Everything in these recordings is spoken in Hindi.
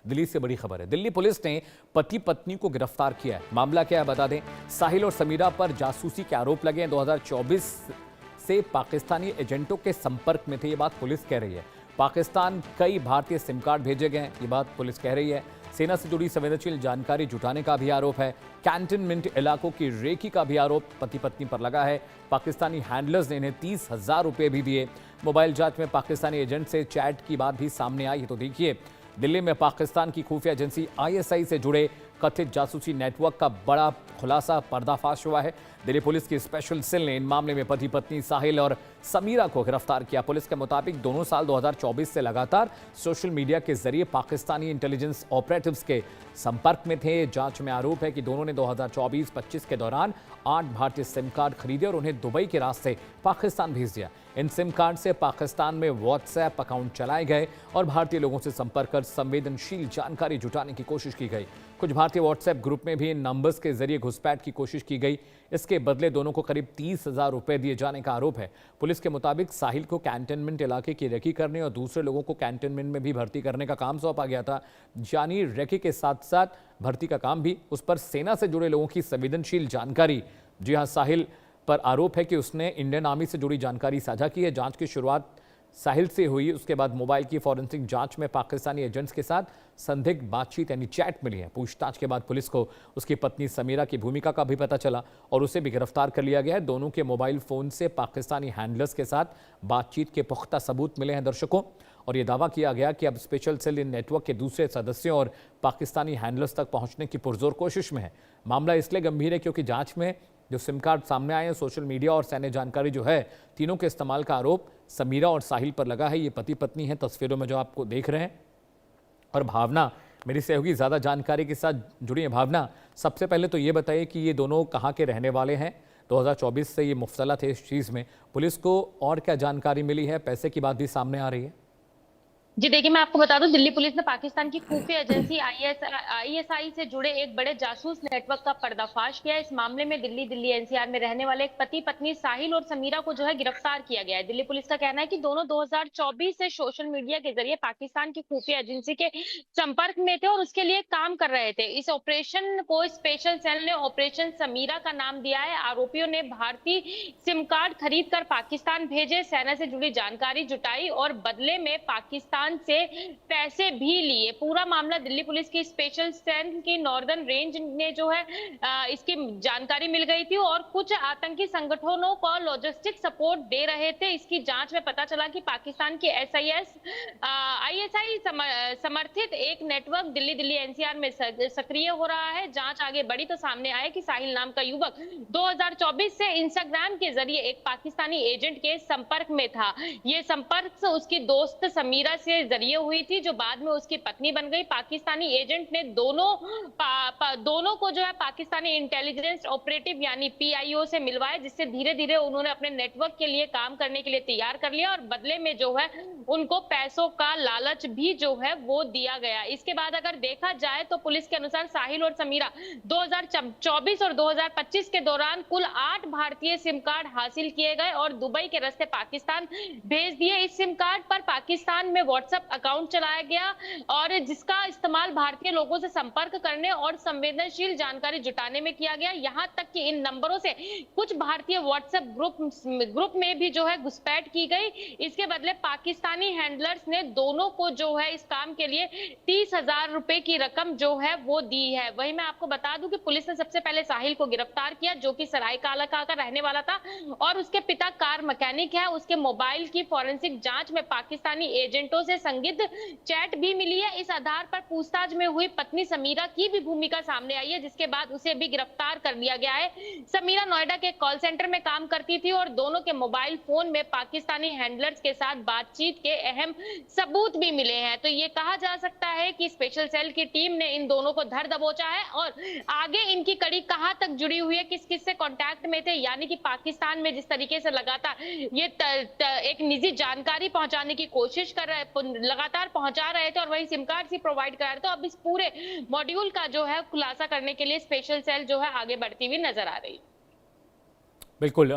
दिल्ली से बड़ी खबर है। दिल्ली पुलिस ने पति पत्नी को गिरफ्तार किया है। मामला क्या है बता दें। साहिल और समीरा पर जासूसी के आरोप लगे हैं। 2024 से पाकिस्तानी एजेंटों के संपर्क में थे, ये बात पुलिस कह रही है। पाकिस्तान कई भारतीय सिम कार्ड भेजे गए हैं, ये बात पुलिस कह रही है। सेना से जुड़ी संवेदनशील जानकारी जुटाने का भी आरोप है। कैंटनमेंट इलाकों की रेकी का भी आरोप पति पत्नी पर लगा है। पाकिस्तानी हैंडलर्स ने इन्हें 30,000 रुपए भी दिए। मोबाइल जांच में पाकिस्तानी एजेंट से चैट की बात भी सामने आई है। तो देखिए, दिल्ली में पाकिस्तान की खुफिया एजेंसी आईएसआई से जुड़े कथित जासूसी नेटवर्क का बड़ा खुलासा पर्दाफाश हुआ है। दिल्ली पुलिस की स्पेशल सेल ने इन मामले में पति पत्नी साहिल और समीरा को गिरफ्तार किया। पुलिस के मुताबिक दोनों साल 2024 से लगातार सोशल मीडिया के जरिए पाकिस्तानी इंटेलिजेंस ऑपरेटिव्स के संपर्क में थे। जांच में आरोप है कि दोनों ने 2024-25 के दौरान 8 भारतीय सिम कार्ड खरीदे और उन्हें दुबई के रास्ते पाकिस्तान भेज दिया। इन सिम कार्ड से पाकिस्तान में व्हाट्सएप अकाउंट चलाए गए और भारतीय लोगों से संपर्क कर संवेदनशील जानकारी जुटाने की कोशिश की गई। कुछ भारतीय व्हाट्सएप ग्रुप में भी इन नंबर्स के जरिए घुसपैठ की कोशिश की गई। इसके बदले दोनों को करीब 30,000 रुपए दिए जाने का आरोप है। पुलिस के मुताबिक साहिल को कैंटनमेंट इलाके की रेकी करने और दूसरे लोगों को कैंटनमेंट में भी भर्ती करने का काम सौंपा गया था। यानी रेकी के साथ साथ भर्ती का काम भी। उस पर सेना से जुड़े लोगों की संवेदनशील जानकारी। जी हां, साहिल पर आरोप है कि उसने इंडियन आर्मी से जुड़ी जानकारी साझा की है। जांच की शुरुआत साहिल से हुई, उसके बाद मोबाइल की फॉरेंसिक जांच में पाकिस्तानी एजेंट्स के साथ संदिग्ध बातचीत यानी चैट मिली है। पूछताछ के बाद पुलिस को उसकी पत्नी समीरा की भूमिका का भी पता चला और उसे भी गिरफ्तार कर लिया गया है। दोनों के मोबाइल फोन से पाकिस्तानी हैंडलर्स के साथ बातचीत के पुख्ता सबूत मिले हैं दर्शकों, और यह दावा किया गया कि अब स्पेशल सेल इन नेटवर्क के दूसरे सदस्यों और पाकिस्तानी हैंडलर्स तक पहुंचने की पुरजोर कोशिश में है। मामला इसलिए गंभीर है क्योंकि जांच में जो सिम कार्ड सामने आए हैं, सोशल मीडिया और सैन्य जानकारी जो है, तीनों के इस्तेमाल का आरोप समीरा और साहिल पर लगा है। ये पति पत्नी है तस्वीरों में जो आपको देख रहे हैं। और भावना मेरी सहयोगी ज़्यादा जानकारी के साथ जुड़ी है। भावना, सबसे पहले तो ये बताइए कि ये दोनों कहाँ के रहने वाले हैं? 2024 से ये मुब्तला थे इस चीज़ में। पुलिस को और क्या जानकारी मिली है? पैसे की बात भी सामने आ रही है। जी देखिए, मैं आपको बता दूं, दिल्ली पुलिस ने पाकिस्तान की खुफिया एजेंसी आईएसआई से जुड़े एक बड़े जासूस नेटवर्क का पर्दाफाश किया है। इस मामले में दिल्ली एनसीआर में रहने वाले एक पति पत्नी साहिल और समीरा को जो है गिरफ्तार किया गया है। दिल्ली पुलिस का कहना है कि दोनों 2024 से सोशल मीडिया के जरिए पाकिस्तान की खुफिया एजेंसी के संपर्क में थे और उसके लिए काम कर रहे थे। इस ऑपरेशन को स्पेशल सेल ने ऑपरेशन समीरा का नाम दिया है। आरोपियों ने भारतीय सिम कार्ड खरीद कर पाकिस्तान भेजे, सेना से जुड़ी जानकारी जुटाई और बदले में पाकिस्तान से पैसे भी लिए। पूरा मामला दिल्ली पुलिस की स्पेशल सेल की नॉर्दर्न रेंज ने जो है इसकी जानकारी मिल गई थी और कुछ आतंकी संगठनों को लॉजिस्टिक सपोर्ट दे रहे थे। इसकी जांच में पता चला कि पाकिस्तान की आईएसआई समर्थित एक नेटवर्क दिल्ली एनसीआर में सक्रिय हो रहा है। जांच आगे बढ़ी तो सामने आया कि साहिल नाम का युवक 2024 से इंस्टाग्राम के जरिए एक पाकिस्तानी एजेंट के संपर्क में था। ये संपर्क उसकी दोस्त समीरा से जरिए हुई थी, जो बाद में उसकी पत्नी बन गई। पाकिस्तानी एजेंट ने दोनों को जो है पाकिस्तानी इंटेलिजेंस ऑपरेटिव यानी पीआईओ से मिलवाया, जिससे धीरे धीरे उन्होंने अपने नेटवर्क के लिए काम करने के लिए तैयार कर लिया और बदले में जो है उनको पैसों का लालच भी जो है वो दिया गया। इसके बाद अगर देखा जाए तो पुलिस के अनुसार साहिल और समीरा 2024 और 2025 के दौरान कुल 8 भारतीय सिम कार्ड हासिल किए गए और दुबई के रास्ते पाकिस्तान भेज दिए। इस सिम कार्ड पर पाकिस्तान में व्हाट्सएप अकाउंट चलाया गया और जिसका इस्तेमाल भारतीय लोगों से संपर्क करने और संवेदनशील जानकारी जुटाने में किया गया। यहां तक कि इन नंबरों से कुछ भारतीय व्हाट्सएप ग्रुप में भी जो है घुसपैठ की गई। इसके बदले पाकिस्तानी हैंडलर्स ने दोनों को जो है इस काम के लिए 30,000 रुपए की रकम जो है वो दी है। वहीं मैं आपको बता दूं कि पुलिस ने सबसे पहले साहिल को गिरफ्तार किया, जो कि सरायकाला का रहने वाला था और उसके पिता कार मैकेनिक है। उसके मोबाइल की फॉरेंसिक जांच में पाकिस्तानी एजेंटों से संदिग्ध चैट भी मिली है। इस आधार पर पूछताछ में हुई पत्नी समीरा की भी भूमिका सामने आई है, जिसके बाद उसे भी गिरफ्तार कर लिया गया है। समीरा नोएडा के कॉल सेंटर में काम करती थी और दोनों के मोबाइल फोन में पाकिस्तानी हैंडलर्स के साथ बातचीत के अहम सबूत भी मिले हैं। तो ये कहा जा सकता है कि स्पेशल सेल की टीम ने इन दोनों को धर दबोचा है और आगे इनकी कड़ी कहां तक जुड़ी हुई है, किस किस से कांटेक्ट में थे, यानी कि पाकिस्तान में जिस तरीके से लगातार ये एक निजी जानकारी पहुंचाने की कोशिश कर रहे, लगातार पहुंचा रहे थे और वही सिम कार्ड ही प्रोवाइड करा रहे थे। अब इस पूरे मॉड्यूल का जो है खुलासा करने के लिए स्पेशल सेल जो है आगे बढ़ती हुई नजर आ रही है। बिल्कुल।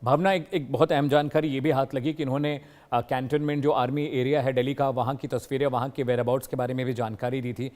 भावना, एक बहुत अहम जानकारी ये भी हाथ लगी कि इन्होंने कैंटोनमेंट जो आर्मी एरिया है दिल्ली का, वहाँ की तस्वीरें, वहाँ के वेयरअबाउट्स के बारे में भी जानकारी दी थी।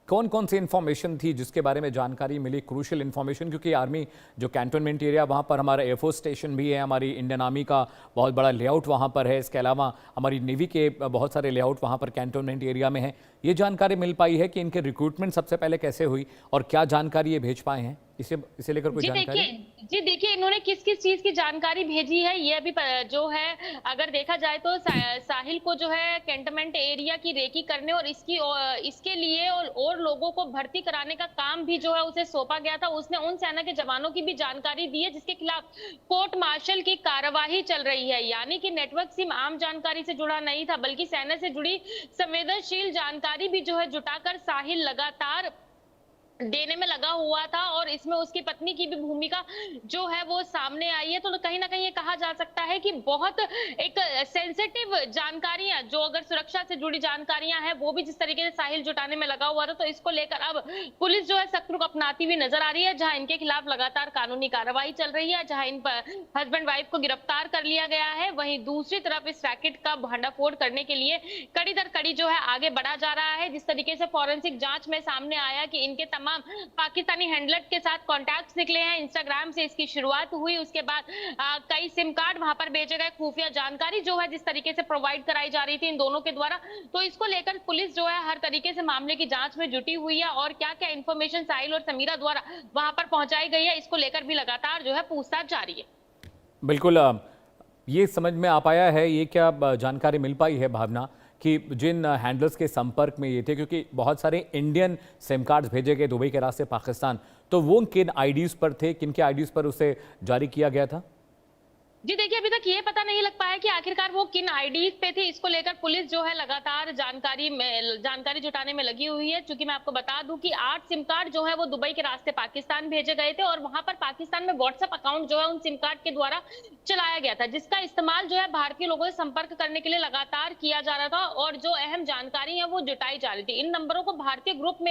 कौन कौन सी इन्फॉर्मेशन थी जिसके बारे में जानकारी मिली, क्रूशियल इन्फॉर्मेशन? क्योंकि आर्मी जो कैंटोनमेंट एरिया, वहाँ पर हमारा एयरफोर्स स्टेशन भी है, हमारी इंडियन आर्मी का बहुत बड़ा लेआउट वहाँ पर है, इसके अलावा हमारी नेवी के बहुत सारे लेआउट वहाँ पर कैंटोनमेंट एरिया में है। ये जानकारी मिल पाई है कि इनके रिक्रूटमेंट सबसे पहले कैसे हुई और क्या जानकारी ये भेज पाए हैं, इसे लेकर कोई जानकारी? जी देखिए, इन्होंने किस किस चीज की जानकारी भेजी है ये अभी जो है, अगर देखा जाए तो साहिल को जो है कैंटोनमेंट एरिया की रेकी करने और इसके लिए और लोगों को भर्ती कराने का काम भी जो है उसे सौंपा गया था। उसने उन सेना के जवानों की भी जानकारी दी है जिसके खिलाफ कोर्ट मार्शल की कार्यवाही चल रही है। यानी कि नेटवर्क सिर्फ आम जानकारी से जुड़ा नहीं था, बल्कि सेना से जुड़ी संवेदनशील जानकारी भी जो है जुटाकर साहिल लगातार देने में लगा हुआ था, और इसमें उसकी पत्नी की भी भूमिका जो है वो सामने आई है। तो कहीं ना कहीं ये कहा जा सकता है कि बहुत एक सेंसिटिव जानकारियां, जो अगर सुरक्षा से जुड़ी जानकारियां हैं, वो भी जिस तरीके से साहिल जुटाने में लगा हुआ था, तो इसको लेकर अब पुलिस जो है सख्त रुख अपनाती हुई नजर आ रही है। जहां इनके खिलाफ लगातार कानूनी कार्रवाई चल रही है, जहां इन पर हस्बैंड वाइफ को गिरफ्तार कर लिया गया है, वहीं दूसरी तरफ इस रैकेट का भंडाफोड़ करने के लिए कड़ी दर कड़ी जो है आगे बढ़ा जा रहा है। जिस तरीके से फॉरेंसिक जांच में सामने आया कि इनके तमाम पाकिस्तानी हैंडलर के साथ कॉन्टैक्ट्स निकले हैं, इंस्टाग्राम से इसकी शुरुआत हुई, उसके बाद कई सिम कार्ड वहां पर भेजे गए, खुफिया जानकारी जो है जिस तरीके से प्रोवाइड कराई जा रही थी इन दोनों के द्वारा, तो इसको लेकर पुलिस जो है हर तरीके से मामले की जांच में जुटी हुई है। और क्या क्या इन्फॉर्मेशन साहिल और समीरा द्वारा वहां पर पहुंचाई गई है, इसको लेकर भी लगातार जो है पूछताछ जारी है। बिल्कुल, ये समझ में आ पाया है, ये क्या जानकारी मिल पाई है भावना कि जिन हैंडलर्स के संपर्क में ये थे, क्योंकि बहुत सारे इंडियन सिम कार्ड्स भेजे गए दुबई के रास्ते पाकिस्तान, तो वो किन आईडीज पर थे, किन के आईडीज पर उसे जारी किया गया था? जी देखिए, अभी तक ये पता नहीं लग पाया कि आखिरकार वो किन आईडीज पे थे। इसको लेकर पुलिस जो है लगातार जानकारी जुटाने में लगी हुई है। चूंकि मैं आपको बता दूं कि 8 सिम कार्ड जो है वो दुबई के रास्ते पाकिस्तान भेजे गए थे, और वहां पर पाकिस्तान में व्हाट्सएप अकाउंट जो है उन सिम कार्ड के द्वारा चलाया गया था, जिसका इस्तेमाल जो है भारतीय लोगों से संपर्क करने के लिए लगातार किया जा रहा था, और जो अहम जानकारी है वो जुटाई जा रही थी। इन नंबरों को भारतीय ग्रुपों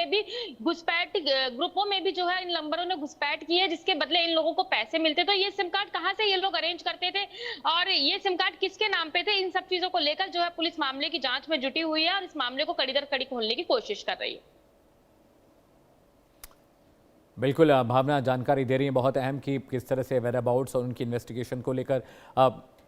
में भी जो है इन नंबरों ने घुसपैठ की है, जिसके बदले इन लोगों को पैसे मिलते। तो ये सिम कार्ड कहाँ से ये लोग अरेंज करते थे और ये सिम कार्ड किसके नाम पे थे, इन सब चीजों को लेकर जो है पुलिस मामले की जांच में जुटी हुई है, और इस मामले को कड़ी दर कड़ी खोलने की कोशिश कर रही है। बिल्कुल, भावना जानकारी दे रही है बहुत अहम कि किस तरह से वेयरअबाउट्स और उनकी इन्वेस्टिगेशन को लेकर।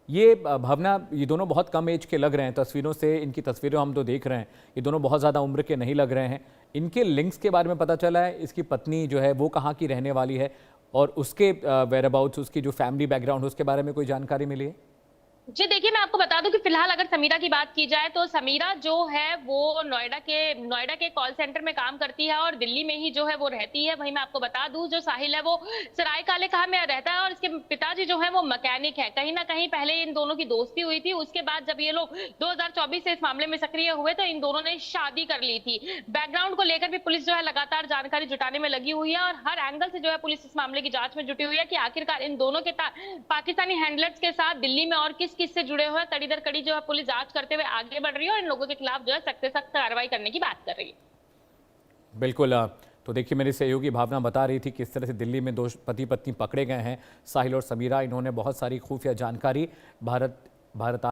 ये भावना, ये दोनों बहुत कम एज के लग रहे हैं, तस्वीरों से, इनकी तस्वीरें हम तो देख रहे हैं, ये दोनों बहुत ज़्यादा उम्र के नहीं लग रहे हैं। इनके लिंक्स के बारे में पता चला है? इसकी पत्नी जो है वो कहाँ की रहने वाली है, और उसके वेयरअबाउट्स, उसकी जो फैमिली बैकग्राउंड, उसके बारे में कोई जानकारी मिली है? जी देखिए, मैं आपको बता दूं कि फिलहाल अगर समीरा की बात की जाए तो समीरा जो है वो नोएडा के कॉल सेंटर में काम करती है, और दिल्ली में ही जो है वो रहती है। वहीं मैं आपको बता दूं, जो साहिल है वो सराय काले खां में रहता है, और इसके पिताजी जो है वो मैकेनिक है। कहीं ना कहीं पहले इन दोनों की दोस्ती हुई थी, उसके बाद जब ये लोग 2024 से इस मामले में सक्रिय हुए तो इन दोनों ने शादी कर ली थी। बैकग्राउंड को लेकर भी पुलिस जो है लगातार जानकारी जुटाने में लगी हुई है, और हर एंगल से जो है पुलिस इस मामले की जांच में जुटी हुई है कि आखिरकार इन दोनों के पाकिस्तानी हैंडलर्स के साथ दिल्ली में और किससे जुड़े हुए, कड़ी दर कड़ी जो है पुलिस जांच करते हुए आगे बढ़ रही है, और इन लोगों के खिलाफ जो है सख्त से सख्त कार्रवाई करने की बात कर रही है। बिल्कुल, तो देखिए, मेरी सहयोगी भावना बता रही थी किस तरह से दिल्ली में 2 पति पत्नी पकड़े गए हैं, साहिल और समीरा। इन्होंने बहुत सारी खुफिया जानकारी भारत